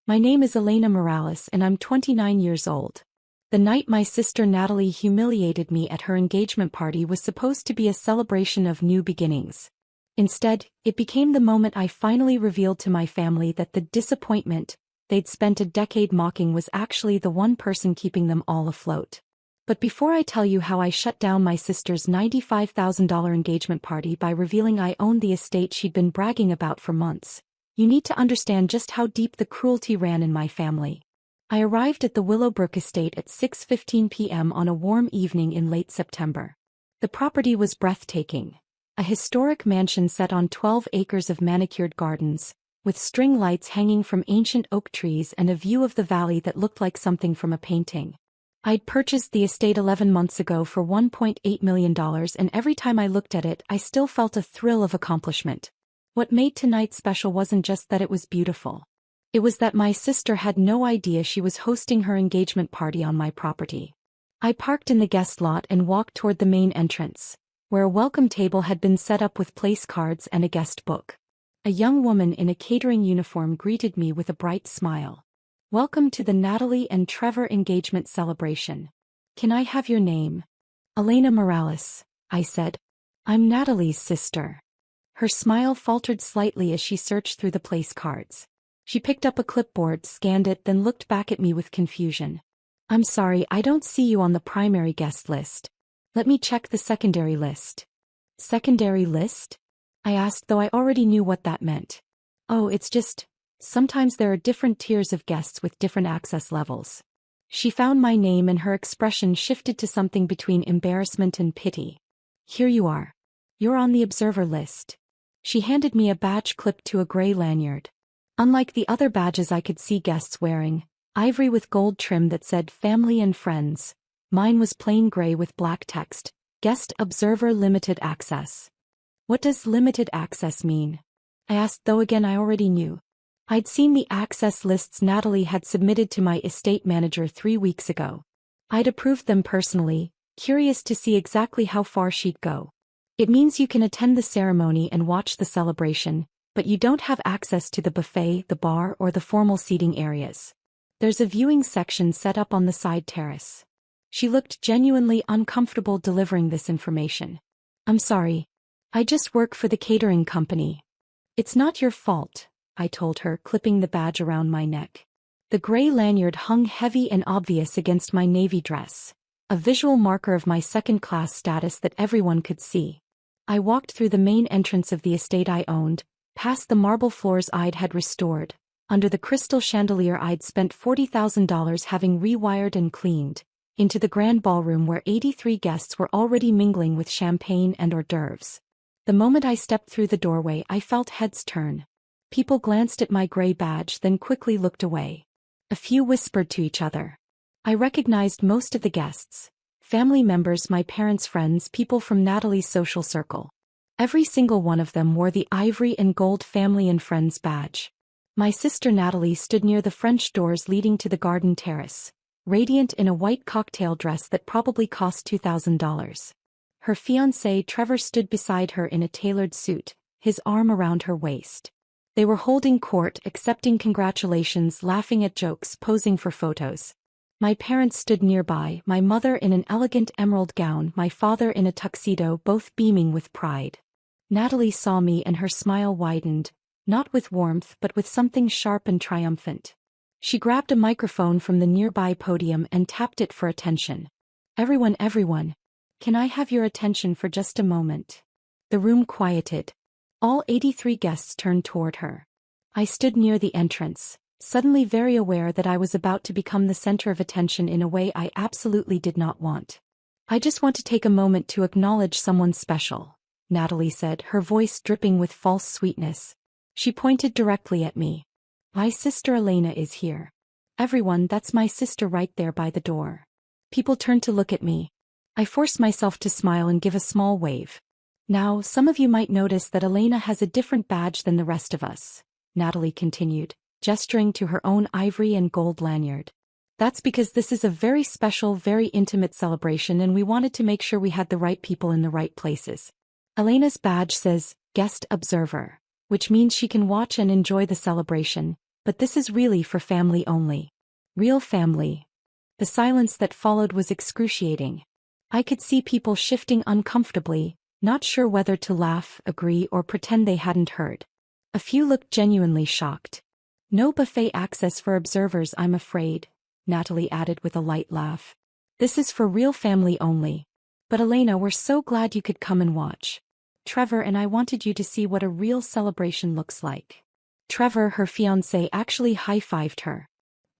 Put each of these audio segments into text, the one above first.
My name is Elena Morales and I'm 29 years old. The night my sister Natalie humiliated me at her engagement party was supposed to be a celebration of new beginnings. Instead, it became the moment I finally revealed to my family that the disappointment they'd spent a decade mocking was actually the one person keeping them all afloat. But before I tell you how I shut down my sister's $95,000 engagement party by revealing I owned the estate she'd been bragging about for months, you need to understand just how deep the cruelty ran in my family. I arrived at the Willowbrook estate at 6:15 p.m. on a warm evening in late September. The property was breathtaking. A historic mansion set on 12 acres of manicured gardens, with string lights hanging from ancient oak trees and a view of the valley that looked like something from a painting. I'd purchased the estate 11 months ago for $1.8 million, and every time I looked at it I still felt a thrill of accomplishment. What made tonight special wasn't just that it was beautiful. It was that my sister had no idea she was hosting her engagement party on my property. I parked in the guest lot and walked toward the main entrance, where a welcome table had been set up with place cards and a guest book. A young woman in a catering uniform greeted me with a bright smile. "Welcome to the Natalie and Trevor engagement celebration. Can I have your name?" "Elena Morales," I said. "I'm Natalie's sister." Her smile faltered slightly as she searched through the place cards. She picked up a clipboard, scanned it, then looked back at me with confusion. "I'm sorry, I don't see you on the primary guest list. Let me check the secondary list." "Secondary list?" I asked, though I already knew what that meant. "Oh, it's just, sometimes there are different tiers of guests with different access levels." She found my name and her expression shifted to something between embarrassment and pity. "Here you are. You're on the observer list." She handed me a badge clipped to a gray lanyard. Unlike the other badges I could see guests wearing, ivory with gold trim that said family and friends, mine was plain gray with black text, "Guest Observer Limited Access." "What does limited access mean?" I asked, though again I already knew. I'd seen the access lists Natalie had submitted to my estate manager 3 weeks ago. I'd approved them personally, curious to see exactly how far she'd go. "It means you can attend the ceremony and watch the celebration, but you don't have access to the buffet, the bar, or the formal seating areas. There's a viewing section set up on the side terrace." She looked genuinely uncomfortable delivering this information. "I'm sorry. I just work for the catering company." "It's not your fault," I told her, clipping the badge around my neck. The gray lanyard hung heavy and obvious against my navy dress, a visual marker of my second-class status that everyone could see. I walked through the main entrance of the estate I owned, past the marble floors I'd had restored, under the crystal chandelier I'd spent $40,000 having rewired and cleaned, into the grand ballroom where 83 guests were already mingling with champagne and hors d'oeuvres. The moment I stepped through the doorway I felt heads turn. People glanced at my gray badge then quickly looked away. A few whispered to each other. I recognized most of the guests. Family members, my parents' friends, people from Natalie's social circle. Every single one of them wore the ivory and gold family and friends badge. My sister Natalie stood near the French doors leading to the garden terrace, radiant in a white cocktail dress that probably cost $2,000. Her fiancé Trevor stood beside her in a tailored suit, his arm around her waist. They were holding court, accepting congratulations, laughing at jokes, posing for photos. My parents stood nearby, my mother in an elegant emerald gown, my father in a tuxedo, both beaming with pride. Natalie saw me and her smile widened, not with warmth but with something sharp and triumphant. She grabbed a microphone from the nearby podium and tapped it for attention. Everyone, can I have your attention for just a moment?" The room quieted. All 83 guests turned toward her. I stood near the entrance, suddenly very aware that I was about to become the center of attention in a way I absolutely did not want. "I just want to take a moment to acknowledge someone special," Natalie said, her voice dripping with false sweetness. She pointed directly at me. "My sister Elena is here. Everyone, that's my sister right there by the door." People turned to look at me. I forced myself to smile and give a small wave. "Now, some of you might notice that Elena has a different badge than the rest of us," Natalie continued, gesturing to her own ivory and gold lanyard. "That's because this is a very special, very intimate celebration and we wanted to make sure we had the right people in the right places. Elena's badge says, Guest Observer, which means she can watch and enjoy the celebration, But this is really for family only. Real family. The silence that followed was excruciating. I could see people shifting uncomfortably, not sure whether to laugh, agree, or pretend they hadn't heard. A few looked genuinely shocked. No buffet access for observers, I'm afraid, Natalie added with a light laugh. This is for real family only. But Elena, we're so glad you could come and watch. Trevor and I wanted you to see what a real celebration looks like. Trevor, her fiancé, actually high-fived her.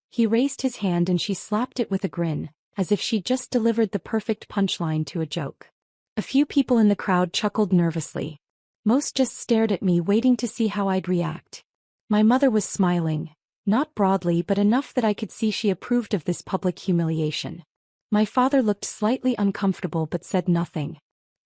He raised his hand and she slapped it with a grin, as if she'd just delivered the perfect punchline to a joke. A few people in the crowd chuckled nervously. Most just stared at me, waiting to see how I'd react. My mother was smiling, not broadly but enough that I could see she approved of this public humiliation. My father looked slightly uncomfortable but said nothing.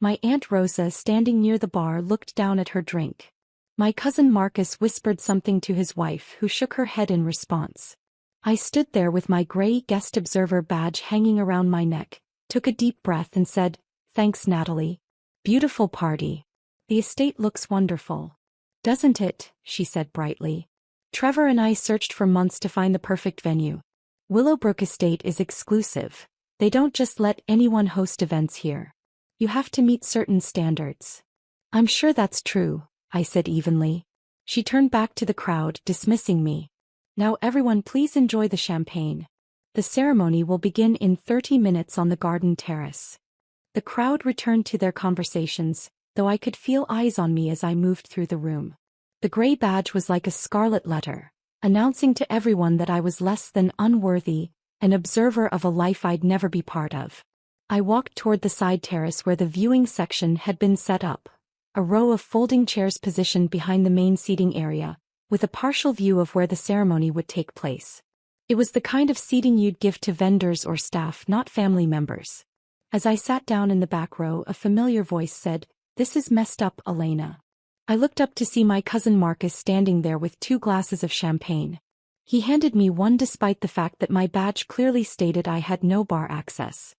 My Aunt Rosa, standing near the bar, looked down at her drink. My cousin Marcus whispered something to his wife, who shook her head in response. I stood there with my gray guest observer badge hanging around my neck, took a deep breath and said, "Thanks, Natalie. Beautiful party. The estate looks wonderful. Doesn't it?" she said brightly. Trevor and I searched for months to find the perfect venue. Willowbrook Estate is exclusive. They don't just let anyone host events here. You have to meet certain standards. I'm sure that's true, I said evenly. She turned back to the crowd, dismissing me. Now everyone, please enjoy the champagne. The ceremony will begin in 30 minutes on the garden terrace. The crowd returned to their conversations, though I could feel eyes on me as I moved through the room. The gray badge was like a scarlet letter, announcing to everyone that I was less than unworthy, an observer of a life I'd never be part of. I walked toward the side terrace where the viewing section had been set up, a row of folding chairs positioned behind the main seating area, with a partial view of where the ceremony would take place. It was the kind of seating you'd give to vendors or staff, not family members. As I sat down in the back row, a familiar voice said, "This is messed up, Elena." I looked up to see my cousin Marcus standing there with 2 glasses of champagne. He handed me one despite the fact that my badge clearly stated I had no bar access.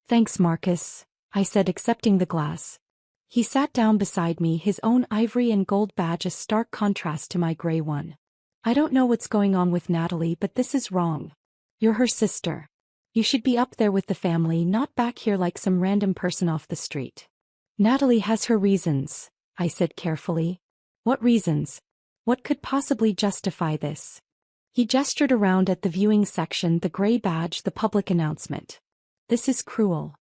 "Thanks, Marcus," I said, accepting the glass. He sat down beside me, his own ivory and gold badge a stark contrast to my gray one. "I don't know what's going on with Natalie, but this is wrong. You're her sister. You should be up there with the family, not back here like some random person off the street." "Natalie has her reasons," I said carefully. "What reasons? What could possibly justify this?" He gestured around at the viewing section, the gray badge, the public announcement. "This is cruel."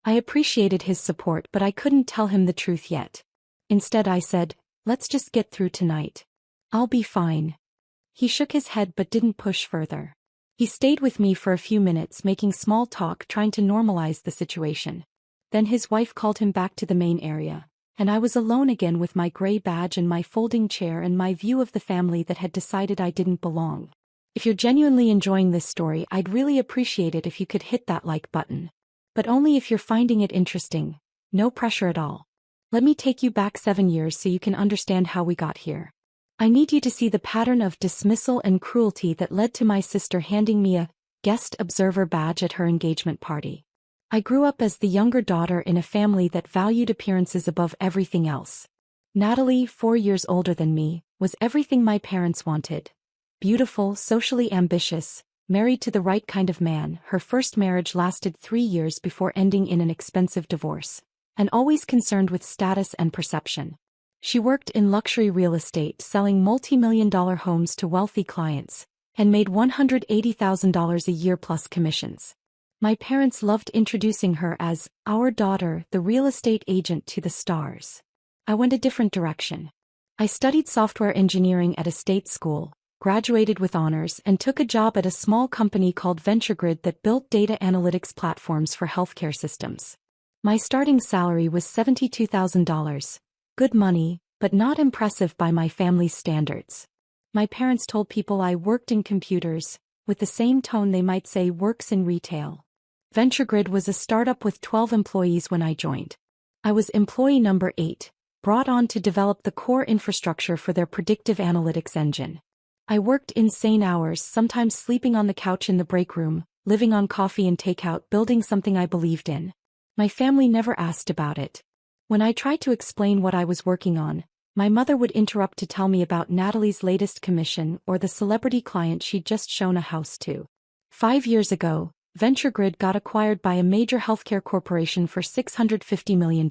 I appreciated his support, but I couldn't tell him the truth yet. Instead I said, "Let's just get through tonight. I'll be fine." He shook his head but didn't push further. He stayed with me for a few minutes, making small talk, trying to normalize the situation. Then his wife called him back to the main area, and I was alone again with my gray badge and my folding chair and my view of the family that had decided I didn't belong. If you're genuinely enjoying this story, I'd really appreciate it if you could hit that like button. But only if you're finding it interesting. No pressure at all. Let me take you back 7 years so you can understand how we got here. I need you to see the pattern of dismissal and cruelty that led to my sister handing me a guest observer badge at her engagement party. I grew up as the younger daughter in a family that valued appearances above everything else. Natalie, 4 years older than me, was everything my parents wanted. Beautiful, socially ambitious, married to the right kind of man. Her first marriage lasted 3 years before ending in an expensive divorce, and always concerned with status and perception. She worked in luxury real estate, selling multi-million-dollar homes to wealthy clients, and made $180,000 a year plus commissions. My parents loved introducing her as our daughter, the real estate agent, to the stars. I went a different direction. I studied software engineering at a state school, graduated with honors, and took a job at a small company called VentureGrid that built data analytics platforms for healthcare systems. My starting salary was $72,000. Good money, but not impressive by my family's standards. My parents told people I worked in computers, with the same tone they might say works in retail. VentureGrid was a startup with 12 employees when I joined. I was employee number 8, brought on to develop the core infrastructure for their predictive analytics engine. I worked insane hours, sometimes sleeping on the couch in the break room, living on coffee and takeout, building something I believed in. My family never asked about it. When I tried to explain what I was working on, My mother would interrupt to tell me about Natalie's latest commission or the celebrity client she'd just shown a house to. 5 years ago, VentureGrid got acquired by a major healthcare corporation for $650 million.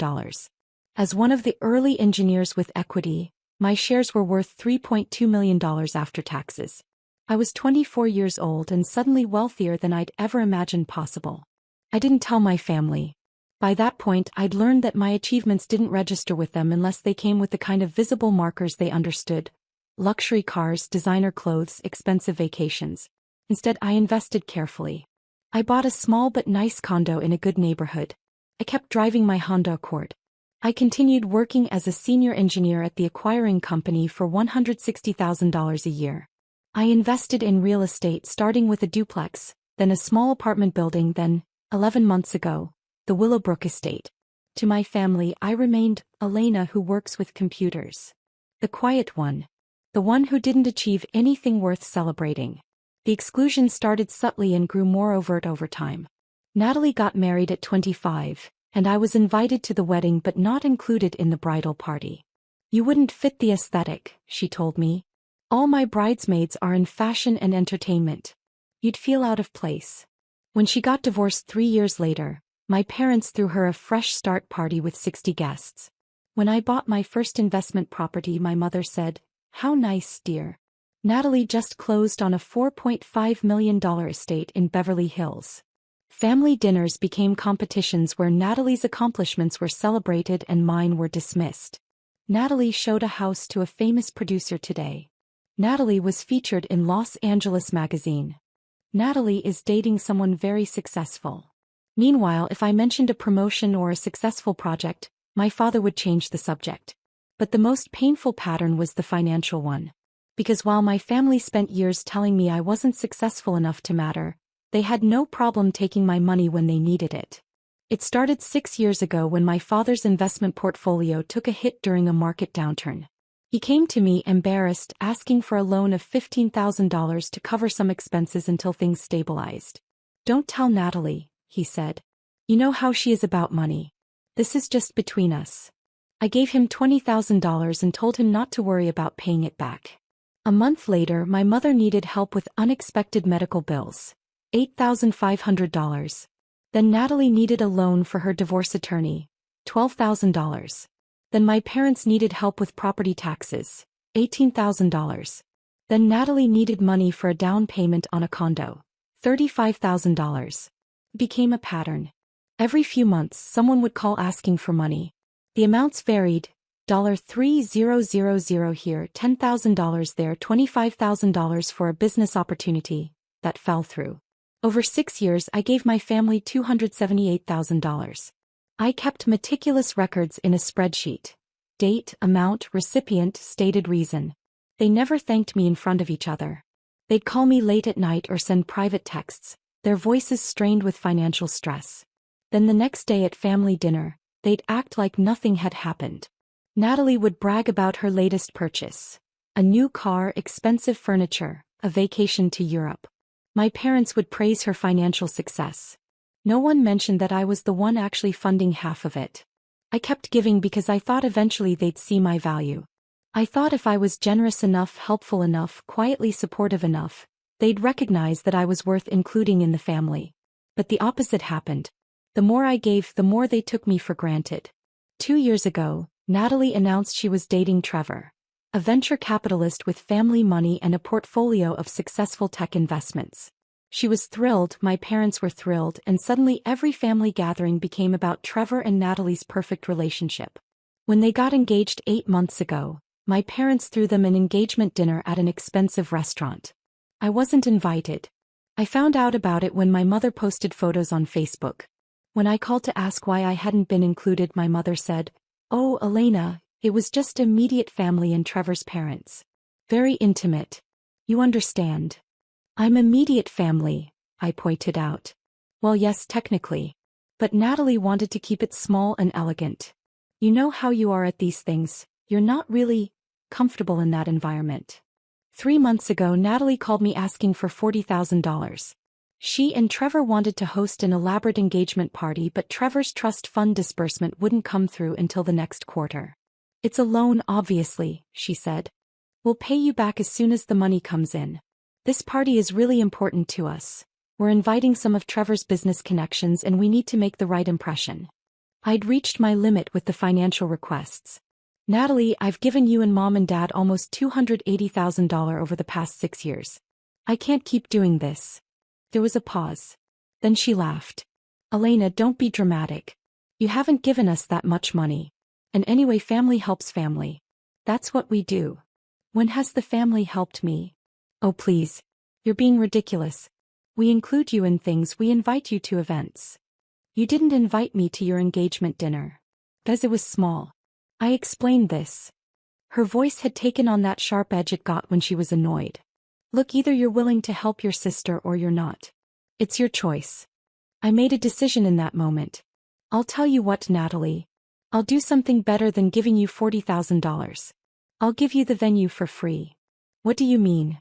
As one of the early engineers with equity, my shares were worth $3.2 million after taxes. I was 24 years old and suddenly wealthier than I'd ever imagined possible. I didn't tell my family. By that point, I'd learned that my achievements didn't register with them unless they came with the kind of visible markers they understood: luxury cars, designer clothes, expensive vacations. Instead, I invested carefully. I bought a small but nice condo in a good neighborhood. I kept driving my Honda Accord. I continued working as a senior engineer at the acquiring company for $160,000 a year. I invested in real estate, starting with a duplex, then a small apartment building, then, 11 months ago, the Willowbrook estate. To my family, I remained Elena, who works with computers. The quiet one. The one who didn't achieve anything worth celebrating. The exclusion started subtly and grew more overt over time. Natalie got married at 25, and I was invited to the wedding but not included in the bridal party. "You wouldn't fit the aesthetic," she told me. "All my bridesmaids are in fashion and entertainment. You'd feel out of place." When she got divorced 3 years later, my parents threw her a fresh start party with 60 guests. When I bought my first investment property, my mother said, "How nice, dear. Natalie just closed on a $4.5 million estate in Beverly Hills." Family dinners became competitions where Natalie's accomplishments were celebrated and mine were dismissed. Natalie showed a house to a famous producer today. Natalie was featured in Los Angeles magazine. Natalie is dating someone very successful. Meanwhile, if I mentioned a promotion or a successful project, my father would change the subject. But the most painful pattern was the financial one. Because while my family spent years telling me I wasn't successful enough to matter, they had no problem taking my money when they needed it. It started 6 years ago when my father's investment portfolio took a hit during a market downturn. He came to me embarrassed, asking for a loan of $15,000 to cover some expenses until things stabilized. "Don't tell Natalie," he said. "You know how she is about money. This is just between us." I gave him $20,000 and told him not to worry about paying it back. A month later, my mother needed help with unexpected medical bills. $8,500. Then Natalie needed a loan for her divorce attorney. $12,000. Then my parents needed help with property taxes. $18,000. Then Natalie needed money for a down payment on a condo. $35,000. It became a pattern. Every few months, someone would call asking for money. The amounts varied. $3,000 here, $10,000 there, $25,000 for a business opportunity that fell through. Over 6 years, I gave my family $278,000. I kept meticulous records in a spreadsheet. Date, amount, recipient, stated reason. They never thanked me in front of each other. They'd call me late at night or send private texts, their voices strained with financial stress. Then the next day at family dinner, they'd act like nothing had happened. Natalie would brag about her latest purchase. A new car, expensive furniture, a vacation to Europe. My parents would praise her financial success. No one mentioned that I was the one actually funding half of it. I kept giving because I thought eventually they'd see my value. I thought if I was generous enough, helpful enough, quietly supportive enough, they'd recognize that I was worth including in the family. But the opposite happened. The more I gave, the more they took me for granted. 2 years ago, Natalie announced she was dating Trevor, a venture capitalist with family money and a portfolio of successful tech investments. She was thrilled, my parents were thrilled, and suddenly every family gathering became about Trevor and Natalie's perfect relationship. When they got engaged 8 months ago, my parents threw them an engagement dinner at an expensive restaurant. I wasn't invited. I found out about it when my mother posted photos on Facebook. When I called to ask why I hadn't been included, my mother said, "Oh, Elena, it was just immediate family and Trevor's parents. Very intimate. You understand." "I'm immediate family," I pointed out. "Well, yes, technically. But Natalie wanted to keep it small and elegant. You know how you are at these things, you're not really comfortable in that environment." 3 months ago, Natalie called me asking for $40,000. She and Trevor wanted to host an elaborate engagement party, but Trevor's trust fund disbursement wouldn't come through until the next quarter. It's a loan, obviously, she said. We'll pay you back as soon as the money comes in. This party is really important to us. We're inviting some of Trevor's business connections and we need to make the right impression. I'd reached my limit with the financial requests. Natalie, I've given you and Mom and Dad almost $280,000 over the past 6 years. I can't keep doing this. There was a pause. Then she laughed. Elena, don't be dramatic. You haven't given us that much money. And anyway, family helps family. That's what we do. When has the family helped me? Oh please. You're being ridiculous. We include you in things, we invite you to events. You didn't invite me to your engagement dinner. Because it was small. I explained this. Her voice had taken on that sharp edge it got when she was annoyed. Look, either you're willing to help your sister or you're not. It's your choice. I made a decision in that moment. I'll tell you what, Natalie. I'll do something better than giving you $40,000. I'll give you the venue for free. What do you mean?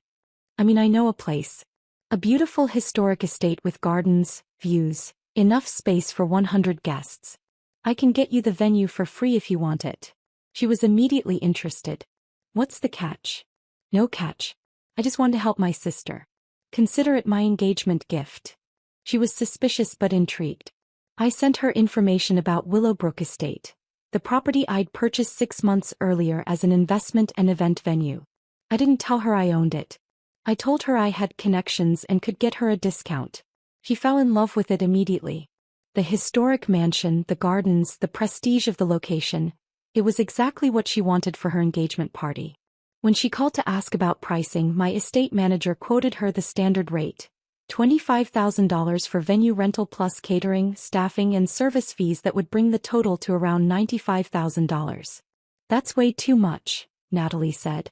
I mean, I know a place. A beautiful historic estate with gardens, views, enough space for 100 guests. I can get you the venue for free if you want it. She was immediately interested. What's the catch? No catch. I just want to help my sister. Consider it my engagement gift. She was suspicious but intrigued. I sent her information about Willowbrook Estate, the property I'd purchased 6 months earlier as an investment and event venue. I didn't tell her I owned it. I told her I had connections and could get her a discount. She fell in love with it immediately. The historic mansion, the gardens, the prestige of the location. It was exactly what she wanted for her engagement party. When she called to ask about pricing, my estate manager quoted her the standard rate. $25,000 for venue rental plus catering, staffing and service fees that would bring the total to around $95,000. That's way too much, Natalie said.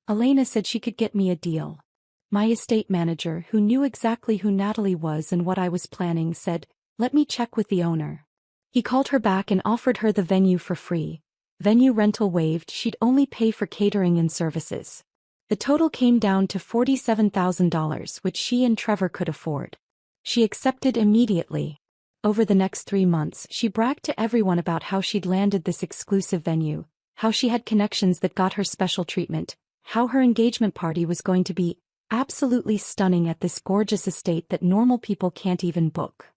Elena said she could get me a deal. My estate manager, who knew exactly who Natalie was and what I was planning, said, let me check with the owner. He called her back and offered her the venue for free. Venue rental waived, she'd only pay for catering and services. The total came down to $47,000, which she and Trevor could afford. She accepted immediately. Over the next 3 months, she bragged to everyone about how she'd landed this exclusive venue, how she had connections that got her special treatment, how her engagement party was going to be absolutely stunning at this gorgeous estate that normal people can't even book.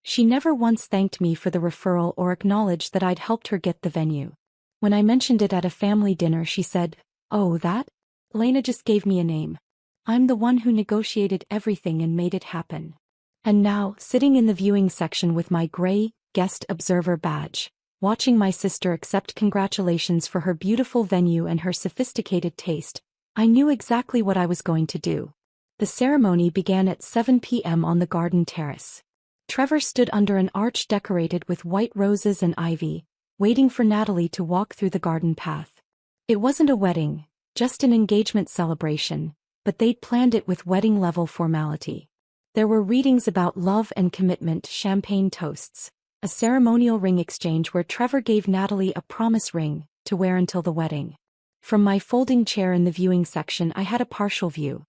She never once thanked me for the referral or acknowledged that I'd helped her get the venue. When I mentioned it at a family dinner, she said, "Oh, that? Elena just gave me a name. I'm the one who negotiated everything and made it happen." And now, sitting in the viewing section with my gray guest observer badge, watching my sister accept congratulations for her beautiful venue and her sophisticated taste, I knew exactly what I was going to do. The ceremony began at 7 p.m. on the garden terrace. Trevor stood under an arch decorated with white roses and ivy, waiting for Natalie to walk through the garden path. It wasn't a wedding, just an engagement celebration, but they'd planned it with wedding-level formality. There were readings about love and commitment, champagne toasts, a ceremonial ring exchange where Trevor gave Natalie a promise ring to wear until the wedding. From my folding chair in the viewing section, I had a partial view.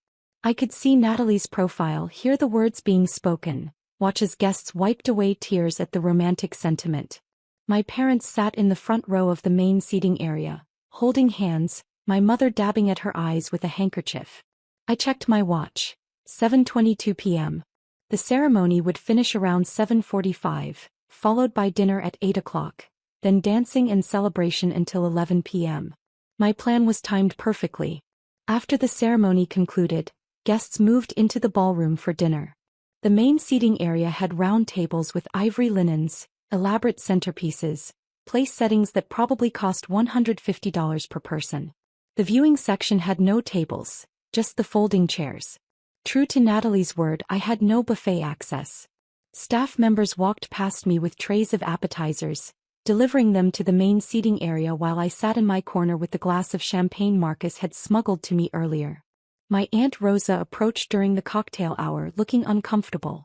I could see Natalie's profile, hear the words being spoken, watch as guests wiped away tears at the romantic sentiment. My parents sat in the front row of the main seating area, holding hands, my mother dabbing at her eyes with a handkerchief. I checked my watch. 7:22 p.m. The ceremony would finish around 7:45, followed by dinner at 8 o'clock, then dancing and celebration until 11 p.m. My plan was timed perfectly. After the ceremony concluded, guests moved into the ballroom for dinner. The main seating area had round tables with ivory linens, elaborate centerpieces, place settings that probably cost $150 per person. The viewing section had no tables, just the folding chairs. True to Natalie's word, I had no buffet access. Staff members walked past me with trays of appetizers, delivering them to the main seating area while I sat in my corner with the glass of champagne Marcus had smuggled to me earlier. My Aunt Rosa approached during the cocktail hour, looking uncomfortable.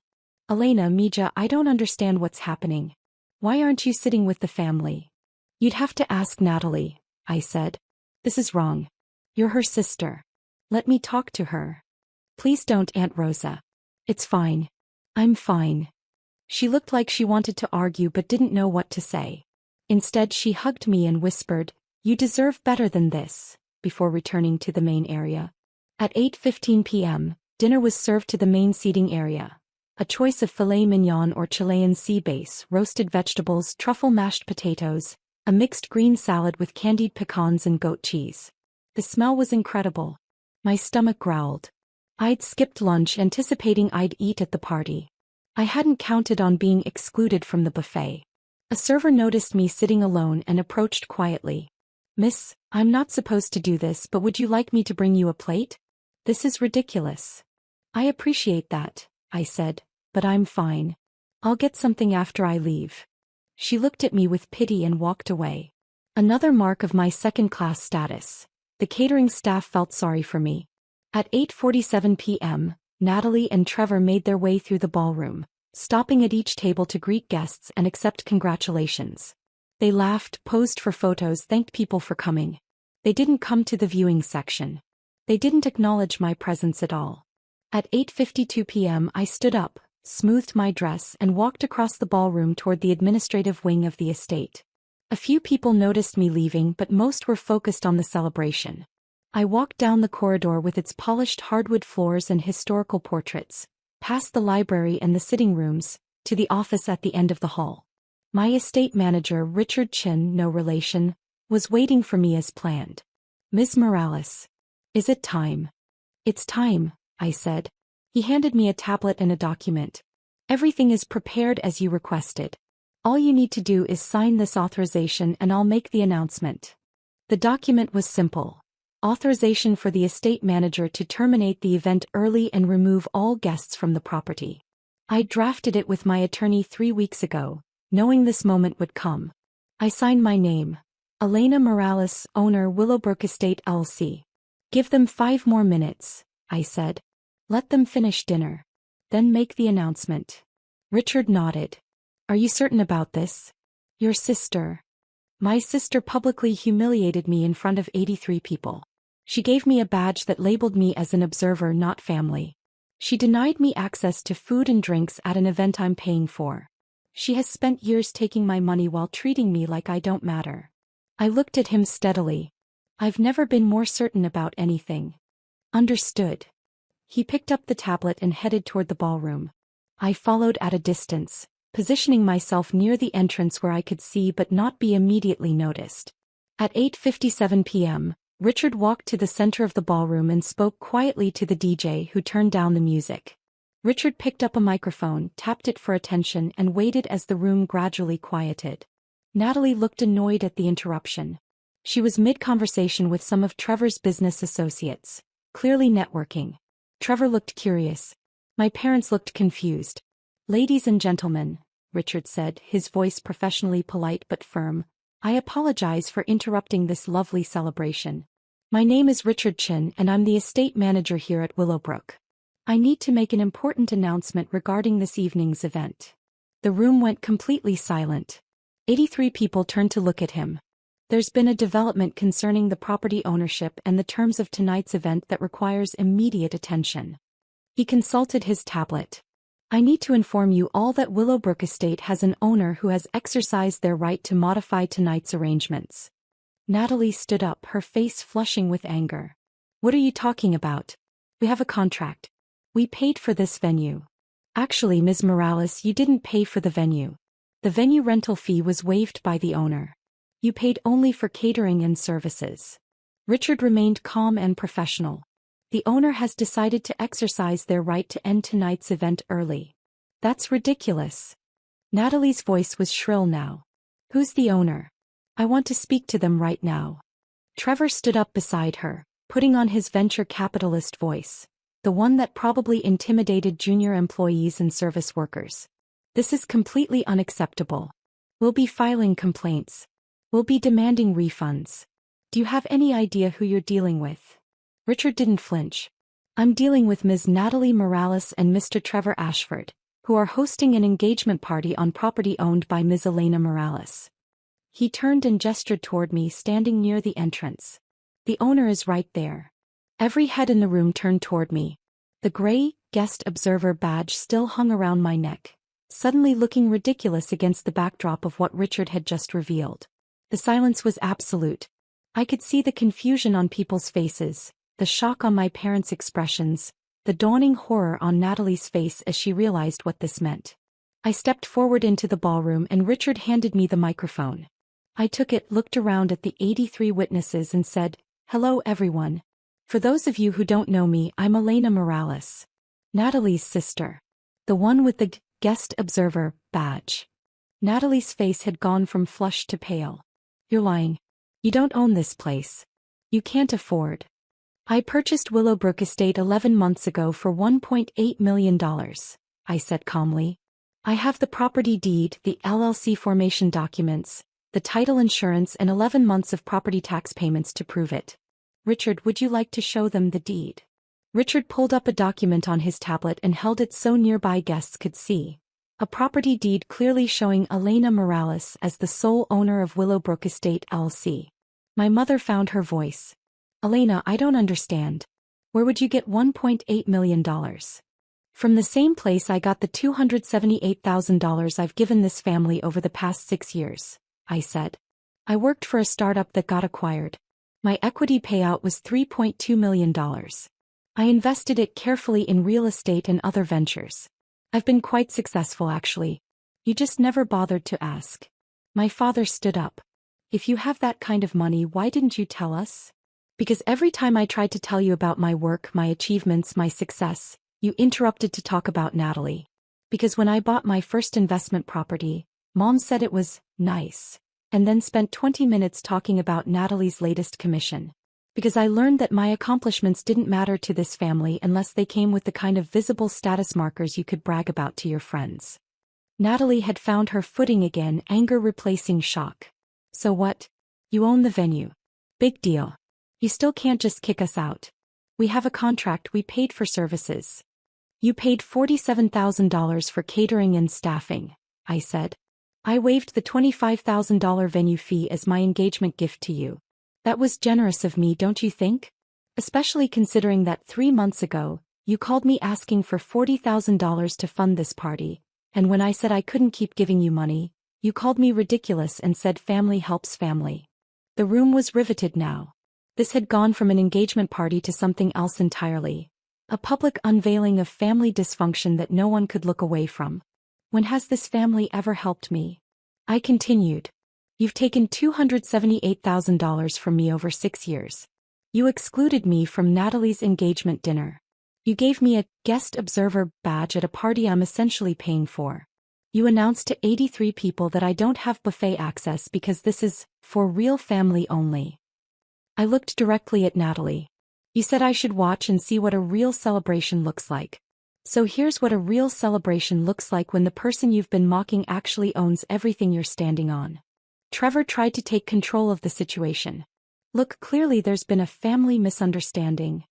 "Elena, Mija, I don't understand what's happening. Why aren't you sitting with the family?" "You'd have to ask Natalie," I said. "This is wrong. You're her sister. Let me talk to her." "Please don't, Aunt Rosa. It's fine. I'm fine." She looked like she wanted to argue but didn't know what to say. Instead, she hugged me and whispered, You deserve better than this, before returning to the main area. At 8:15 p.m., dinner was served to the main seating area. A choice of filet mignon or Chilean sea bass, roasted vegetables, truffle mashed potatoes, a mixed green salad with candied pecans and goat cheese. The smell was incredible. My stomach growled. I'd skipped lunch anticipating I'd eat at the party. I hadn't counted on being excluded from the buffet. A server noticed me sitting alone and approached quietly. "Miss, I'm not supposed to do this, but would you like me to bring you a plate? This is ridiculous." "I appreciate that," I said, "but I'm fine. I'll get something after I leave." She looked at me with pity and walked away. Another mark of my second-class status. The catering staff felt sorry for me. At 8:47 p.m., Natalie and Trevor made their way through the ballroom, stopping at each table to greet guests and accept congratulations. They laughed, posed for photos, thanked people for coming. They didn't come to the viewing section. They didn't acknowledge my presence at all. At 8:52 p.m. I stood up, smoothed my dress and walked across the ballroom toward the administrative wing of the estate. A few people noticed me leaving, but most were focused on the celebration. I walked down the corridor with its polished hardwood floors and historical portraits, past the library and the sitting rooms, to the office at the end of the hall. My estate manager, Richard Chin, no relation, was waiting for me as planned. "Ms. Morales. Is it time?" "It's time," I said. He handed me a tablet and a document. "Everything is prepared as you requested. All you need to do is sign this authorization and I'll make the announcement." The document was simple. Authorization for the estate manager to terminate the event early and remove all guests from the property. I drafted it with my attorney 3 weeks ago, knowing this moment would come. I signed my name. Elena Morales, owner, Willowbrook Estate LC. "Give them 5 more minutes," I said. "Let them finish dinner. Then make the announcement." Richard nodded. "Are you certain about this?" "Your sister." My sister publicly humiliated me in front of 83 people. She gave me a badge that labeled me as an observer, not family. She denied me access to food and drinks at an event I'm paying for. She has spent years taking my money while treating me like I don't matter. I looked at him steadily. "I've never been more certain about anything." "Understood." He picked up the tablet and headed toward the ballroom. I followed at a distance, positioning myself near the entrance where I could see but not be immediately noticed. At 8:57 p.m., Richard walked to the center of the ballroom and spoke quietly to the DJ, who turned down the music. Richard picked up a microphone, tapped it for attention and waited as the room gradually quieted. Natalie looked annoyed at the interruption. She was mid-conversation with some of Trevor's business associates, clearly networking. Trevor looked curious. My parents looked confused. "Ladies and gentlemen," Richard said, his voice professionally polite but firm, "I apologize for interrupting this lovely celebration. My name is Richard Chin and I'm the estate manager here at Willowbrook. I need to make an important announcement regarding this evening's event." The room went completely silent. 83 people turned to look at him. "There's been a development concerning the property ownership and the terms of tonight's event that requires immediate attention." He consulted his tablet. "I need to inform you all that Willowbrook Estate has an owner who has exercised their right to modify tonight's arrangements." Natalie stood up, her face flushing with anger. "What are you talking about? We have a contract. We paid for this venue." "Actually, Ms. Morales, you didn't pay for the venue. The venue rental fee was waived by the owner. You paid only for catering and services." Richard remained calm and professional. "The owner has decided to exercise their right to end tonight's event early." "That's ridiculous." Natalie's voice was shrill now. "Who's the owner? I want to speak to them right now." Trevor stood up beside her, putting on his venture capitalist voice, the one that probably intimidated junior employees and service workers. "This is completely unacceptable. We'll be filing complaints. We'll be demanding refunds. Do you have any idea who you're dealing with?" Richard didn't flinch. "I'm dealing with Ms. Natalie Morales and Mr. Trevor Ashford, who are hosting an engagement party on property owned by Ms. Elena Morales." He turned and gestured toward me, standing near the entrance. "The owner is right there." Every head in the room turned toward me. The gray, guest observer badge still hung around my neck, suddenly looking ridiculous against the backdrop of what Richard had just revealed. The silence was absolute. I could see the confusion on people's faces, the shock on my parents' expressions, the dawning horror on Natalie's face as she realized what this meant. I stepped forward into the ballroom and Richard handed me the microphone. I took it, looked around at the 83 witnesses and said, "Hello everyone. For those of you who don't know me, I'm Elena Morales, Natalie's sister. The one with the guest observer badge." Natalie's face had gone from flushed to pale. "You're lying. You don't own this place. You can't afford." "I purchased Willowbrook Estate 11 months ago for $1.8 million, I said calmly. "I have the property deed, the LLC formation documents, the title insurance and 11 months of property tax payments to prove it." "Richard, would you like to show them the deed?" Richard pulled up a document on his tablet and held it so nearby guests could see. A property deed clearly showing Elena Morales as the sole owner of Willowbrook Estate LLC. My mother found her voice. "Elena, I don't understand. Where would you get $1.8 million? "From the same place I got the $278,000 I've given this family over the past 6 years, I said. "I worked for a startup that got acquired. My equity payout was $3.2 million. I invested it carefully in real estate and other ventures. I've been quite successful actually. You just never bothered to ask." My father stood up. "If you have that kind of money, why didn't you tell us?" "Because every time I tried to tell you about my work, my achievements, my success, you interrupted to talk about Natalie. Because when I bought my first investment property, Mom said it was nice, and then spent 20 minutes talking about Natalie's latest commission. Because I learned that my accomplishments didn't matter to this family unless they came with the kind of visible status markers you could brag about to your friends." Natalie had found her footing again, anger replacing shock. "So what? You own the venue. Big deal. You still can't just kick us out. We have a contract, we paid for services." "You paid $47,000 for catering and staffing," I said. "I waived the $25,000 venue fee as my engagement gift to you. That was generous of me, don't you think? Especially considering that 3 months ago, you called me asking for $40,000 to fund this party, and when I said I couldn't keep giving you money, you called me ridiculous and said family helps family." The room was riveted now. This had gone from an engagement party to something else entirely. A public unveiling of family dysfunction that no one could look away from. "When has this family ever helped me?" I continued. "You've taken $278,000 from me over 6 years. You excluded me from Natalie's engagement dinner. You gave me a guest observer badge at a party I'm essentially paying for. You announced to 83 people that I don't have buffet access because this is for real family only." I looked directly at Natalie. "You said I should watch and see what a real celebration looks like. So here's what a real celebration looks like when the person you've been mocking actually owns everything you're standing on." Trevor tried to take control of the situation. "Look, clearly there's been a family misunderstanding."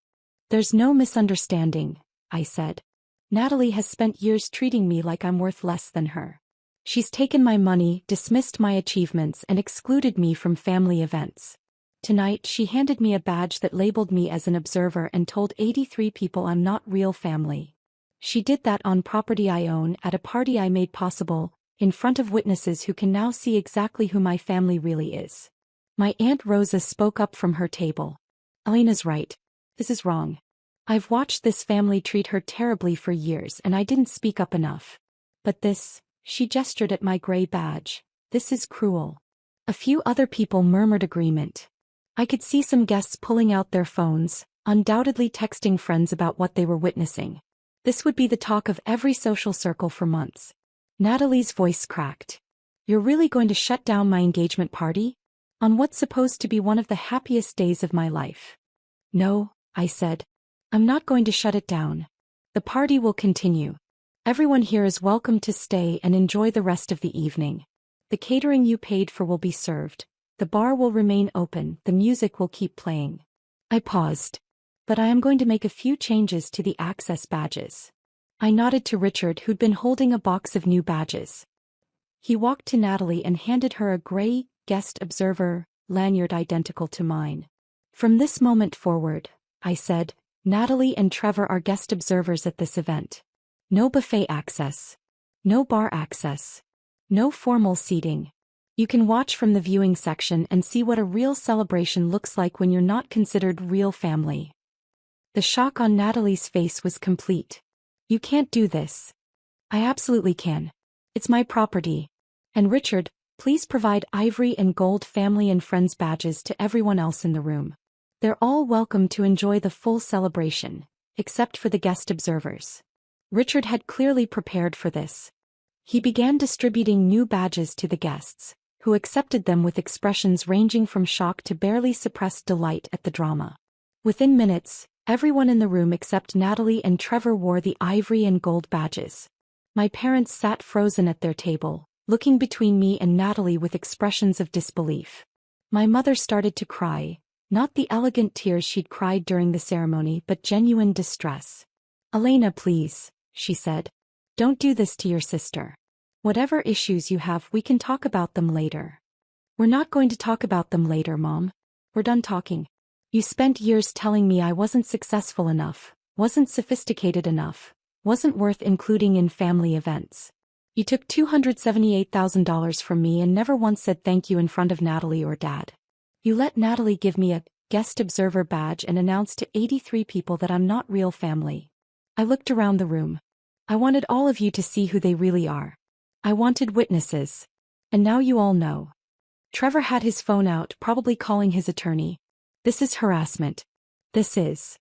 "There's no misunderstanding," I said. "Natalie has spent years treating me like I'm worth less than her. She's taken my money, dismissed my achievements, and excluded me from family events. Tonight she handed me a badge that labeled me as an observer and told 83 people I'm not real family. She did that on property I own at a party I made possible, in front of witnesses who can now see exactly who my family really is." My Aunt Rosa spoke up from her table. "Elena's right. This is wrong. I've watched this family treat her terribly for years and I didn't speak up enough. But this," she gestured at my gray badge, "this is cruel." A few other people murmured agreement. I could see some guests pulling out their phones, undoubtedly texting friends about what they were witnessing. This would be the talk of every social circle for months. Natalie's voice cracked. "You're really going to shut down my engagement party? On what's supposed to be one of the happiest days of my life?" "No," I said. "I'm not going to shut it down. The party will continue. Everyone here is welcome to stay and enjoy the rest of the evening. The catering you paid for will be served. The bar will remain open, the music will keep playing." I paused. "But I am going to make a few changes to the access badges." I nodded to Richard, who'd been holding a box of new badges. He walked to Natalie and handed her a gray, guest observer, lanyard identical to mine. "From this moment forward," I said, "Natalie and Trevor are guest observers at this event. No buffet access. No bar access. No formal seating. You can watch from the viewing section and see what a real celebration looks like when you're not considered real family. The shock on Natalie's face was complete. You can't do this. I absolutely can. It's my property. And Richard, please provide ivory and gold family and friends badges to everyone else in the room. They're all welcome to enjoy the full celebration, except for the guest observers. Richard had clearly prepared for this. He began distributing new badges to the guests, who accepted them with expressions ranging from shock to barely suppressed delight at the drama. Within minutes, everyone in the room except Natalie and Trevor wore the ivory and gold badges. My parents sat frozen at their table, looking between me and Natalie with expressions of disbelief. My mother started to cry, not the elegant tears she'd cried during the ceremony but genuine distress. "Elena, please," she said. "Don't do this to your sister. Whatever issues you have, we can talk about them later." "We're not going to talk about them later, Mom. We're done talking. You spent years telling me I wasn't successful enough, wasn't sophisticated enough, wasn't worth including in family events. You took $278,000 from me and never once said thank you in front of Natalie or Dad. You let Natalie give me a guest observer badge and announce to 83 people that I'm not real family." I looked around the room. I wanted all of you to see who they really are. I wanted witnesses. And now you all know. Trevor had his phone out, probably calling his attorney. "This is harassment. This is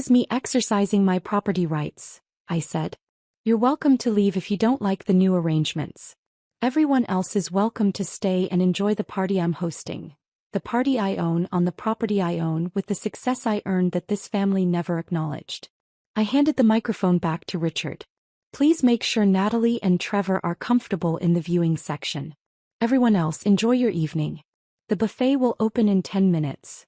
me exercising my property rights," I said. "You're welcome to leave if you don't like the new arrangements. Everyone else is welcome to stay and enjoy the party I'm hosting. The party I own on the property I own with the success I earned that this family never acknowledged." I handed the microphone back to Richard. "Please make sure Natalie and Trevor are comfortable in the viewing section. Everyone else, enjoy your evening. The buffet will open in 10 minutes.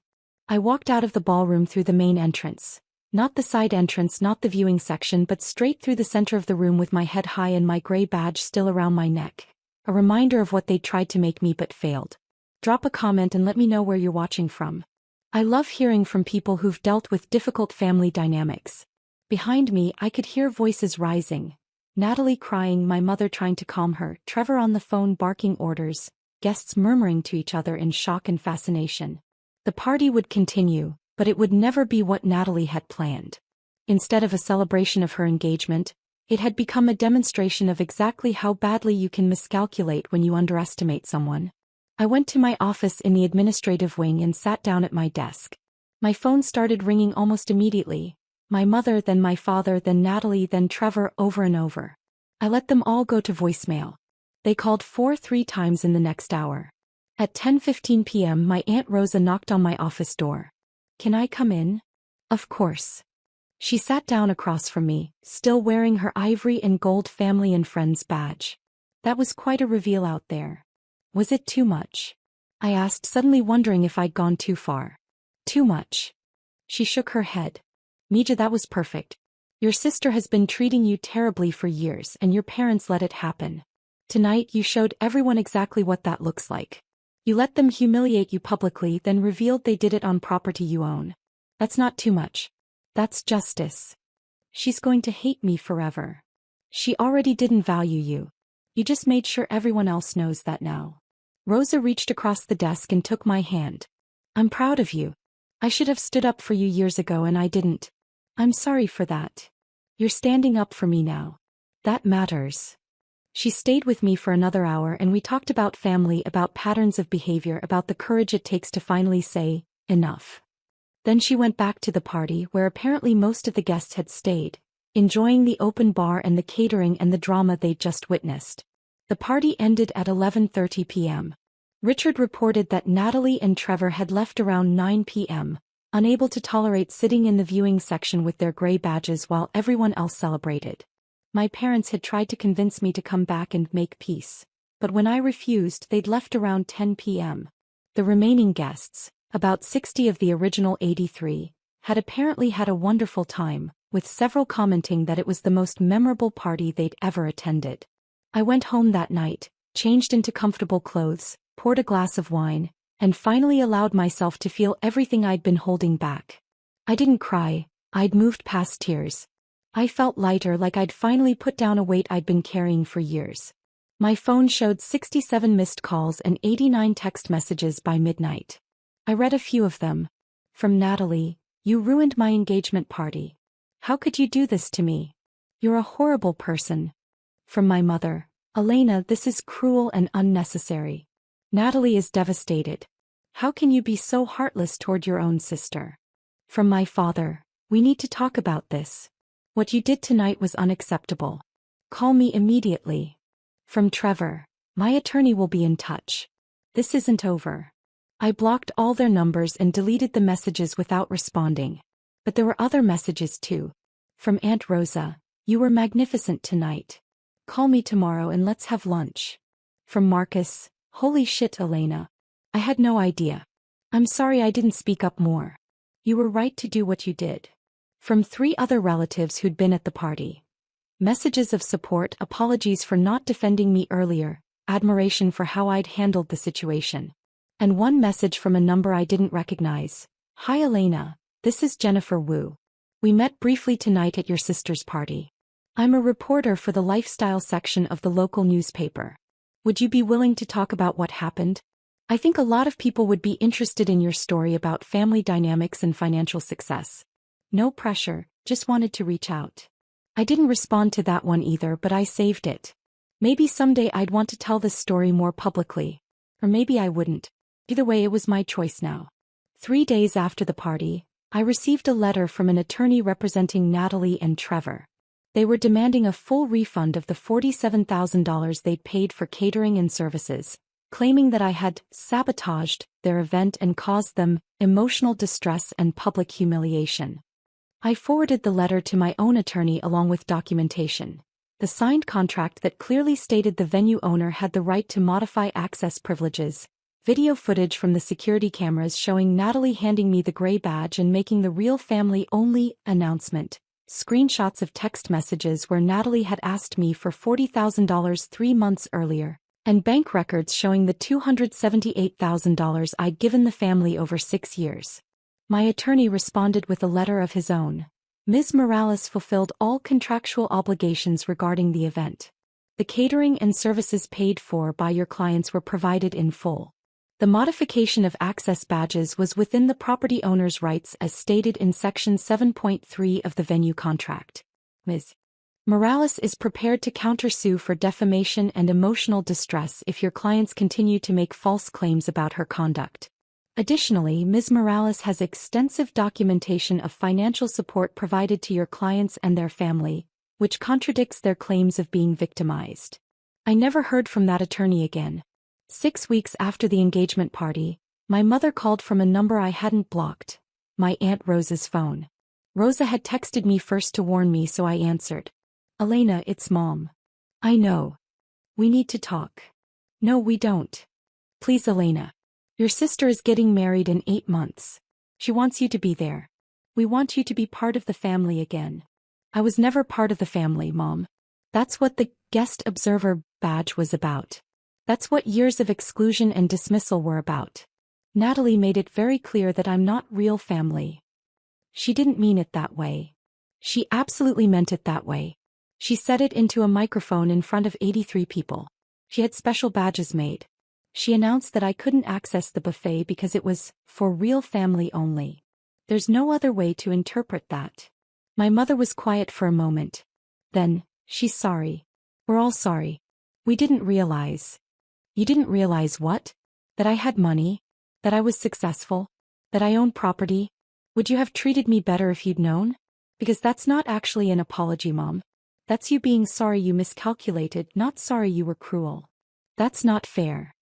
I walked out of the ballroom through the main entrance. Not the side entrance, not the viewing section, but straight through the center of the room with my head high and my gray badge still around my neck. A reminder of what they tried to make me but failed. Drop a comment and let me know where you're watching from. I love hearing from people who've dealt with difficult family dynamics. Behind me, I could hear voices rising. Natalie crying, my mother trying to calm her, Trevor on the phone barking orders, guests murmuring to each other in shock and fascination. The party would continue, but it would never be what Natalie had planned. Instead of a celebration of her engagement, it had become a demonstration of exactly how badly you can miscalculate when you underestimate someone. I went to my office in the administrative wing and sat down at my desk. My phone started ringing almost immediately. My mother, then my father, then Natalie, then Trevor, over and over. I let them all go to voicemail. They called 3 times in the next hour. At 10:15 p.m. my Aunt Rosa knocked on my office door. "Can I come in?" "Of course." She sat down across from me, still wearing her ivory and gold family and friends badge. That was quite a reveal out there. Was it too much? I asked, suddenly wondering if I'd gone too far. "Too much." She shook her head. "Mija, that was perfect. Your sister has been treating you terribly for years and your parents let it happen. Tonight you showed everyone exactly what that looks like. You let them humiliate you publicly, then revealed they did it on property you own. That's not too much. That's justice. She's going to hate me forever. She already didn't value you. You just made sure everyone else knows that now." Rosa reached across the desk and took my hand. "I'm proud of you. I should have stood up for you years ago and I didn't. I'm sorry for that. You're standing up for me now. That matters." She stayed with me for another hour and we talked about family, about patterns of behavior, about the courage it takes to finally say, enough. Then she went back to the party where apparently most of the guests had stayed, enjoying the open bar and the catering and the drama they'd just witnessed. The party ended at 11:30 p.m. Richard reported that Natalie and Trevor had left around 9 p.m., unable to tolerate sitting in the viewing section with their gray badges while everyone else celebrated. My parents had tried to convince me to come back and make peace, but when I refused, they'd left around 10 p.m. The remaining guests, about 60 of the original 83, had apparently had a wonderful time, with several commenting that it was the most memorable party they'd ever attended. I went home that night, changed into comfortable clothes, poured a glass of wine, and finally allowed myself to feel everything I'd been holding back. I didn't cry, I'd moved past tears. I felt lighter, like I'd finally put down a weight I'd been carrying for years. My phone showed 67 missed calls and 89 text messages by midnight. I read a few of them. From Natalie, "You ruined my engagement party. How could you do this to me? You're a horrible person." From my mother, "Elena, this is cruel and unnecessary. Natalie is devastated. How can you be so heartless toward your own sister?" From my father, "We need to talk about this. What you did tonight was unacceptable. Call me immediately." From Trevor, "My attorney will be in touch. This isn't over." I blocked all their numbers and deleted the messages without responding. But there were other messages too. From Aunt Rosa, "You were magnificent tonight. Call me tomorrow and let's have lunch." From Marcus, "Holy shit, Elena. I had no idea. I'm sorry I didn't speak up more. You were right to do what you did." From 3 other relatives who'd been at the party. Messages of support, apologies for not defending me earlier, admiration for how I'd handled the situation. And one message from a number I didn't recognize. "Hi Elena, this is Jennifer Wu. We met briefly tonight at your sister's party. I'm a reporter for the lifestyle section of the local newspaper. Would you be willing to talk about what happened? I think a lot of people would be interested in your story about family dynamics and financial success. No pressure, just wanted to reach out." I didn't respond to that one either, but I saved it. Maybe someday I'd want to tell this story more publicly. Or maybe I wouldn't. Either way, it was my choice now. 3 days after the party, I received a letter from an attorney representing Natalie and Trevor. They were demanding a full refund of the $47,000 they'd paid for catering and services, claiming that I had sabotaged their event and caused them emotional distress and public humiliation. I forwarded the letter to my own attorney along with documentation. The signed contract that clearly stated the venue owner had the right to modify access privileges, video footage from the security cameras showing Natalie handing me the gray badge and making the real family-only announcement, screenshots of text messages where Natalie had asked me for $40,000 3 months earlier, and bank records showing the $278,000 I'd given the family over 6 years. My attorney responded with a letter of his own. Ms. Morales fulfilled all contractual obligations regarding the event. The catering and services paid for by your clients were provided in full. The modification of access badges was within the property owner's rights as stated in Section 7.3 of the venue contract. Ms. Morales is prepared to countersue for defamation and emotional distress if your clients continue to make false claims about her conduct. Additionally, Ms. Morales has extensive documentation of financial support provided to your clients and their family, which contradicts their claims of being victimized. I never heard from that attorney again. 6 weeks after the engagement party, my mother called from a number I hadn't blocked, my Aunt Rosa's phone. Rosa had texted me first to warn me, so I answered. "Elena, it's Mom." "I know. We need to talk." "No, we don't. Please, Elena. Your sister is getting married in 8 months. She wants you to be there. We want you to be part of the family again." "I was never part of the family, Mom. That's what the guest observer badge was about. That's what years of exclusion and dismissal were about. Natalie made it very clear that I'm not real family." She didn't mean it that way. She absolutely meant it that way. She said it into a microphone in front of 83 people. She had special badges made. She announced that I couldn't access the buffet because it was for real family only. There's no other way to interpret that. My mother was quiet for a moment. Then, "She's sorry. We're all sorry. We didn't realize." "You didn't realize what? That I had money? That I was successful? That I owned property? Would you have treated me better if you'd known? Because that's not actually an apology, Mom. That's you being sorry you miscalculated, not sorry you were cruel. That's not fair.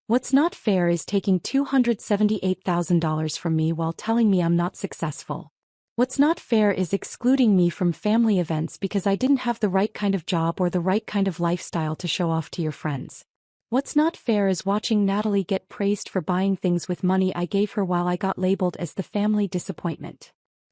What's not fair is taking $278,000 from me while telling me I'm not successful. What's not fair is excluding me from family events because I didn't have the right kind of job or the right kind of lifestyle to show off to your friends. What's not fair is watching Natalie get praised for buying things with money I gave her while I got labeled as the family disappointment.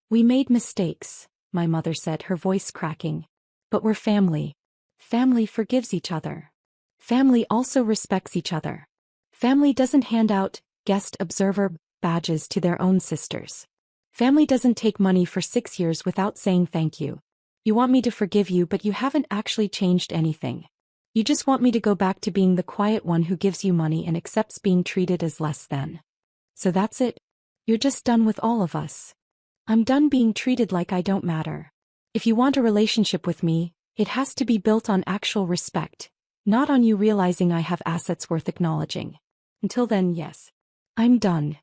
We made mistakes, my mother said, her voice cracking. But we're family. Family forgives each other. Family also respects each other. Family doesn't hand out guest observer badges to their own sisters. Family doesn't take money for 6 years without saying thank you. You want me to forgive you, but you haven't actually changed anything. You just want me to go back to being the quiet one who gives you money and accepts being treated as less than. So that's it? You're just done with all of us. I'm done being treated like I don't matter. If you want a relationship with me, it has to be built on actual respect, not on you realizing I have assets worth acknowledging. Until then, yes. I'm done.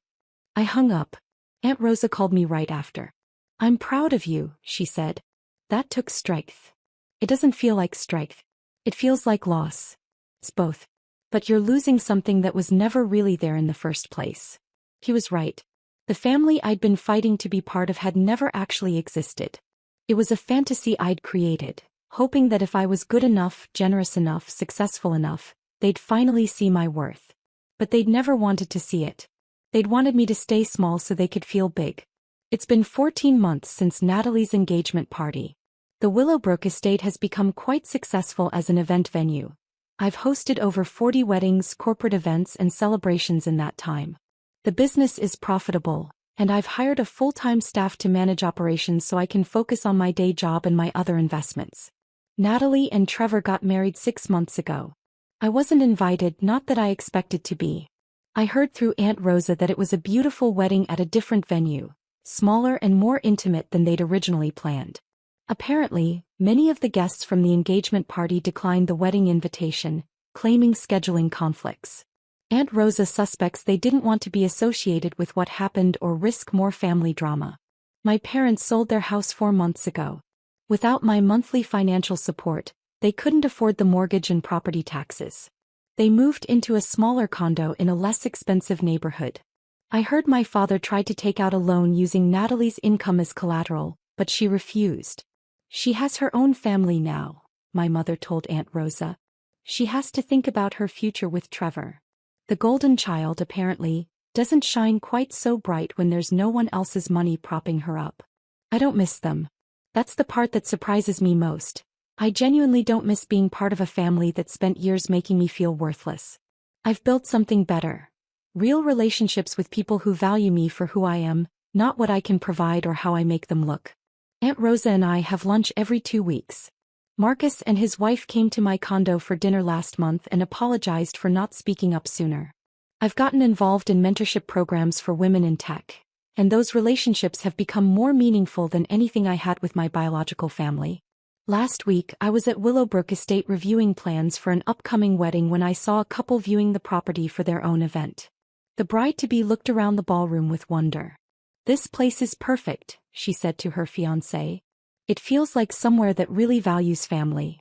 I hung up. Aunt Rosa called me right after. I'm proud of you, she said. That took strength. It doesn't feel like strength. It feels like loss. It's both. But you're losing something that was never really there in the first place. He was right. The family I'd been fighting to be part of had never actually existed. It was a fantasy I'd created, hoping that if I was good enough, generous enough, successful enough, they'd finally see my worth. But they'd never wanted to see it. They'd wanted me to stay small so they could feel big. It's been 14 months since Natalie's engagement party. The Willowbrook estate has become quite successful as an event venue. I've hosted over 40 weddings, corporate events, and celebrations in that time. The business is profitable, and I've hired a full-time staff to manage operations so I can focus on my day job and my other investments. Natalie and Trevor got married 6 months ago. I wasn't invited, not that I expected to be. I heard through Aunt Rosa that it was a beautiful wedding at a different venue, smaller and more intimate than they'd originally planned. Apparently, many of the guests from the engagement party declined the wedding invitation, claiming scheduling conflicts. Aunt Rosa suspects they didn't want to be associated with what happened or risk more family drama. My parents sold their house 4 months ago. Without my monthly financial support, they couldn't afford the mortgage and property taxes. They moved into a smaller condo in a less expensive neighborhood. I heard my father tried to take out a loan using Natalie's income as collateral, but she refused. She has her own family now, my mother told Aunt Rosa. She has to think about her future with Trevor. The golden child, apparently, doesn't shine quite so bright when there's no one else's money propping her up. I don't miss them. That's the part that surprises me most. I genuinely don't miss being part of a family that spent years making me feel worthless. I've built something better. Real relationships with people who value me for who I am, not what I can provide or how I make them look. Aunt Rosa and I have lunch every 2 weeks. Marcus and his wife came to my condo for dinner last month and apologized for not speaking up sooner. I've gotten involved in mentorship programs for women in tech, and those relationships have become more meaningful than anything I had with my biological family. Last week, I was at Willowbrook Estate reviewing plans for an upcoming wedding when I saw a couple viewing the property for their own event. The bride-to-be looked around the ballroom with wonder. "This place is perfect," she said to her fiancé. "It feels like somewhere that really values family."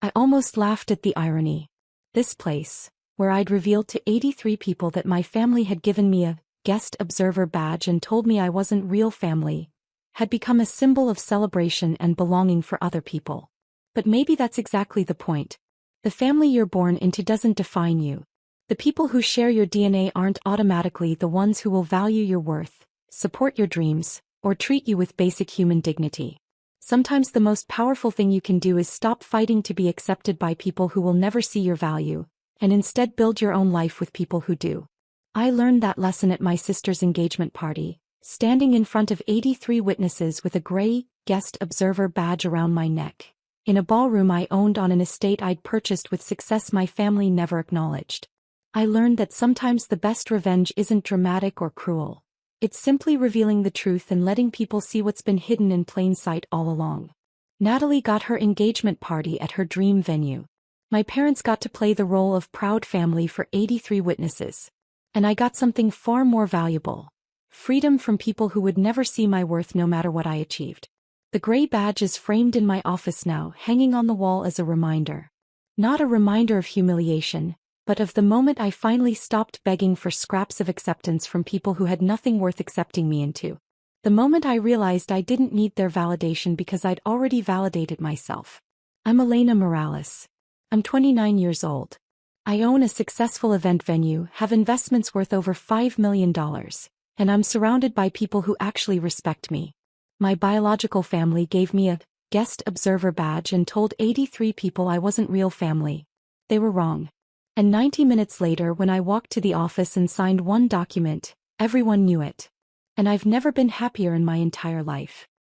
I almost laughed at the irony. This place, where I'd revealed to 83 people that my family had given me a guest observer badge and told me I wasn't real family, had become a symbol of celebration and belonging for other people. But maybe that's exactly the point. The family you're born into doesn't define you. The people who share your DNA aren't automatically the ones who will value your worth, support your dreams, or treat you with basic human dignity. Sometimes the most powerful thing you can do is stop fighting to be accepted by people who will never see your value, and instead build your own life with people who do. I learned that lesson at my sister's engagement party, standing in front of 83 witnesses with a gray guest observer badge around my neck, in a ballroom I owned on an estate I'd purchased with success my family never acknowledged. I learned that sometimes the best revenge isn't dramatic or cruel. It's simply revealing the truth and letting people see what's been hidden in plain sight all along. Natalie got her engagement party at her dream venue. My parents got to play the role of proud family for 83 witnesses. And I got something far more valuable. Freedom from people who would never see my worth no matter what I achieved. The gray badge is framed in my office now, hanging on the wall as a reminder. Not a reminder of humiliation, but of the moment I finally stopped begging for scraps of acceptance from people who had nothing worth accepting me into. The moment I realized I didn't need their validation because I'd already validated myself. I'm Elena Morales. I'm 29 years old. I own a successful event venue, have investments worth over $5 million, and I'm surrounded by people who actually respect me. My biological family gave me a guest observer badge and told 83 people I wasn't real family. They were wrong. And 90 minutes later, when I walked to the office and signed one document, everyone knew it. And I've never been happier in my entire life.